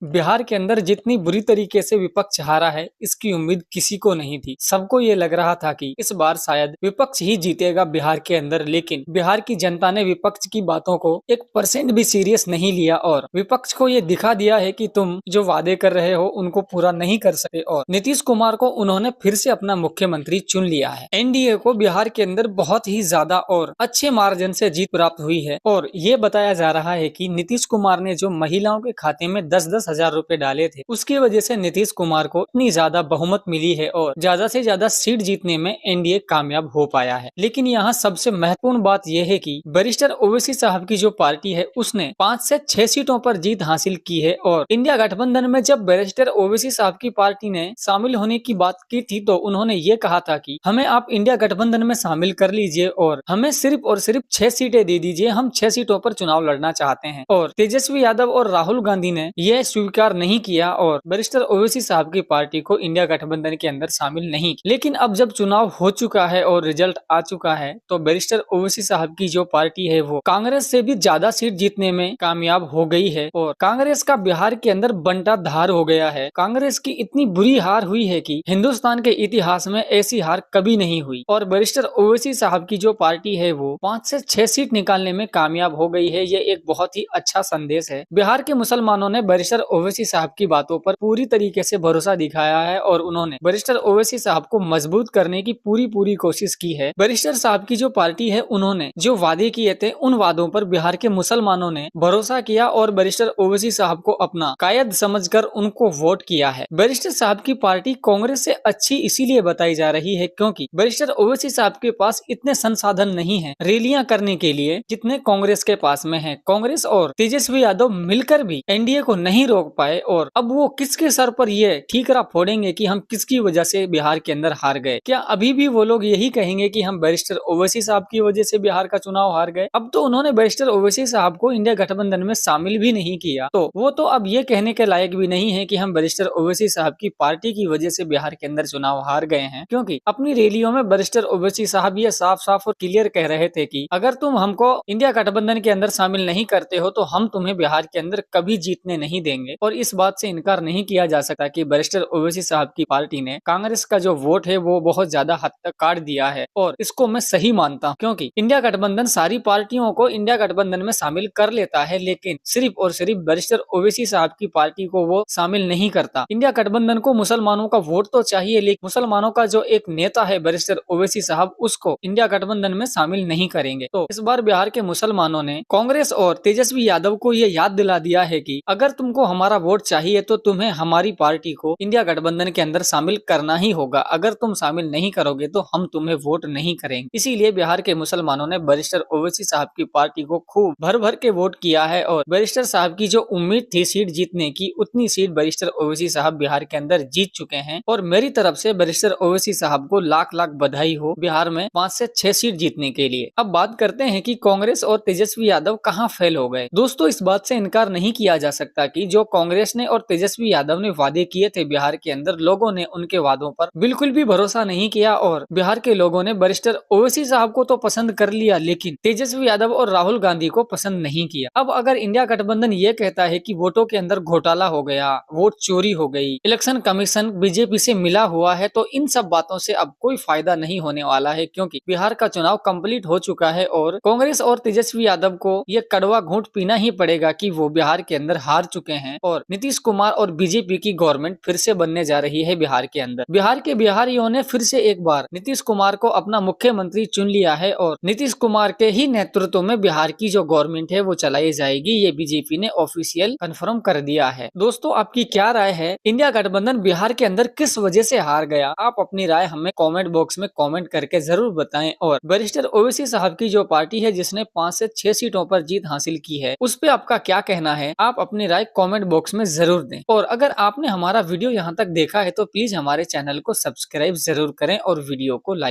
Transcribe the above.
बिहार के अंदर जितनी बुरी तरीके से विपक्ष हारा है, इसकी उम्मीद किसी को नहीं थी। सबको ये लग रहा था कि इस बार शायद विपक्ष ही जीतेगा बिहार के अंदर, लेकिन बिहार की जनता ने विपक्ष की बातों को 1% भी सीरियस नहीं लिया और विपक्ष को ये दिखा दिया है कि तुम जो वादे कर रहे हो उनको पूरा नहीं कर सके और नीतीश कुमार को उन्होंने फिर से अपना मुख्यमंत्री चुन लिया है। एनडीए को बिहार के अंदर बहुत ही ज्यादा और अच्छे मार्जिन से जीत प्राप्त हुई है और ये बताया जा रहा है कि नीतीश कुमार ने जो महिलाओं के खाते में 10-10 हजार रुपए डाले थे, उसकी वजह से नीतीश कुमार को इतनी ज्यादा बहुमत मिली है और ज्यादा से ज्यादा सीट जीतने में एनडीए कामयाब हो पाया है। लेकिन यहाँ सबसे महत्वपूर्ण बात यह है कि बैरिस्टर ओवैसी साहब की जो पार्टी है उसने 5 से 6 सीटों पर जीत हासिल की है और इंडिया गठबंधन में जब बैरिस्टर ओवैसी साहब की पार्टी ने शामिल होने की बात की थी तो उन्होंने ये कहा था कि हमें आप इंडिया गठबंधन में शामिल कर लीजिए और हमें सिर्फ और सिर्फ 6 सीटें दे दीजिए, हम 6 सीटों पर चुनाव लड़ना चाहते हैं। और तेजस्वी यादव और राहुल गांधी ने यह स्वीकार नहीं किया और बैरिस्टर ओवैसी साहब की पार्टी को इंडिया गठबंधन के अंदर शामिल नहीं किया। लेकिन अब जब चुनाव हो चुका है और रिजल्ट आ चुका है तो बैरिस्टर ओवैसी साहब की जो पार्टी है वो कांग्रेस से भी ज्यादा सीट जीतने में कामयाब हो गई है और कांग्रेस का बिहार के अंदर बंटा धार हो गया है। कांग्रेस की इतनी बुरी हार हुई है कि हिंदुस्तान के इतिहास में ऐसी हार कभी नहीं हुई और बैरिस्टर ओवैसी साहब की जो पार्टी है वो 5 से 6 सीट निकालने में कामयाब हो गई है। ये एक बहुत ही अच्छा संदेश है। बिहार के मुसलमानों ने बैरिस्टर ओवैसी साहब की बातों पर पूरी तरीके से भरोसा दिखाया है और उन्होंने बैरिस्टर ओवैसी साहब को मजबूत करने की पूरी कोशिश की है। बैरिस्टर साहब की जो पार्टी है उन्होंने जो वादे किए थे उन वादों पर बिहार के मुसलमानों ने भरोसा किया और बैरिस्टर ओवैसी साहब को अपना कायद समझकर उनको वोट किया है। बैरिस्टर साहब की पार्टी कांग्रेस से अच्छी इसीलिए बताई जा रही है क्योंकि बैरिस्टर ओवैसी साहब के पास इतने संसाधन नहीं है रैलियां करने के लिए जितने कांग्रेस के पास में है। कांग्रेस और तेजस्वी यादव मिलकर भी एनडीए को नहीं रोक पाए और अब वो किसके सर पर ये ठीकरा फोड़ेंगे कि हम किसकी वजह से बिहार के अंदर हार गए। क्या अभी भी वो लोग यही कहेंगे कि हम बैरिस्टर ओवैसी साहब की वजह से बिहार का चुनाव हार गए? अब तो उन्होंने बैरिस्टर ओवैसी साहब को इंडिया गठबंधन में शामिल भी नहीं किया तो वो तो अब ये कहने के लायक भी नहीं है कि हम बैरिस्टर ओवैसी साहब की पार्टी की वजह से बिहार के अंदर चुनाव हार गए हैं, क्योंकि अपनी रैलियों में बैरिस्टर ओवैसी साहब ये साफ साफ और क्लियर कह रहे थे कि अगर तुम हमको इंडिया गठबंधन के अंदर शामिल नहीं करते हो तो हम तुम्हें बिहार के अंदर कभी जीतने नहीं देंगे। और इस बात से इनकार नहीं किया जा सकता कि बैरिस्टर ओवैसी साहब की पार्टी ने कांग्रेस का जो वोट है वो बहुत ज्यादा हद तक काट दिया है और इसको मैं सही मानता हूँ, क्योंकि इंडिया गठबंधन सारी पार्टियों को इंडिया गठबंधन में शामिल कर लेता है लेकिन सिर्फ और सिर्फ बैरिस्टर ओवैसी साहब की पार्टी को वो शामिल नहीं करता। इंडिया गठबंधन को मुसलमानों का वोट तो चाहिए लेकिन मुसलमानों का जो एक नेता है बैरिस्टर ओवैसी साहब उसको इंडिया गठबंधन में शामिल नहीं करेंगे। तो इस बार बिहार के मुसलमानों ने कांग्रेस और तेजस्वी यादव को ये याद दिला दिया है कि अगर तुमको हमारा वोट चाहिए तो तुम्हें हमारी पार्टी को इंडिया गठबंधन के अंदर शामिल करना ही होगा। अगर तुम शामिल नहीं करोगे तो हम तुम्हें वोट नहीं करेंगे। इसीलिए बिहार के मुसलमानों ने बैरिस्टर ओवैसी साहब की पार्टी को खूब भर भर के वोट किया है और बैरिस्टर साहब की जो उम्मीद थी सीट जीतने की उतनी सीट बैरिस्टर ओवैसी साहब बिहार के अंदर जीत चुके हैं और मेरी तरफ से बैरिस्टर ओवैसी साहब को लाख लाख बधाई हो बिहार में 5 से 6 सीट जीतने के लिए। अब बात करते हैं कि कांग्रेस और तेजस्वी यादव कहां फेल हो गए। दोस्तों इस बात से इनकार नहीं किया जा सकता कि जो कांग्रेस ने और तेजस्वी यादव ने वादे किए थे बिहार के अंदर, लोगों ने उनके वादों पर बिल्कुल भी भरोसा नहीं किया और बिहार के लोगों ने बैरिस्टर ओवैसी साहब को तो पसंद कर लिया लेकिन तेजस्वी यादव और राहुल गांधी को पसंद नहीं किया। अब अगर इंडिया गठबंधन ये कहता है कि वोटों के अंदर घोटाला हो गया, वोट चोरी हो गई, इलेक्शन कमीशन बीजेपी से मिला हुआ है, तो इन सब बातों से अब कोई फायदा नहीं होने वाला है क्योंकि बिहार का चुनाव कंप्लीट हो चुका है और कांग्रेस और तेजस्वी यादव को ये कड़वा घूंट पीना ही पड़ेगा कि वो बिहार के अंदर हार चुके हैं और नीतीश कुमार और बीजेपी की गवर्नमेंट फिर से बनने जा रही है बिहार के अंदर। बिहार के बिहारियों ने फिर से एक बार नीतीश कुमार को अपना मुख्यमंत्री चुन लिया है और नीतीश कुमार के ही नेतृत्व में बिहार की जो गवर्नमेंट है वो चलाई जाएगी, ये बीजेपी ने ऑफिशियल कंफर्म कर दिया है। दोस्तों आपकी क्या राय है, इंडिया गठबंधन बिहार के अंदर किस वजह से हार गया? आप अपनी राय हमें कमेंट बॉक्स में कमेंट करके जरूर बताएं और बैरिस्टर ओवैसी साहब की जो पार्टी है जिसने 5 से 6 सीटों पर जीत हासिल की है उस पे आपका क्या कहना है, आप अपनी राय कमेंट बॉक्स में जरूर दें। और अगर आपने हमारा वीडियो यहाँ तक देखा है तो प्लीज हमारे चैनल को सब्सक्राइब जरूर करें और वीडियो को लाइक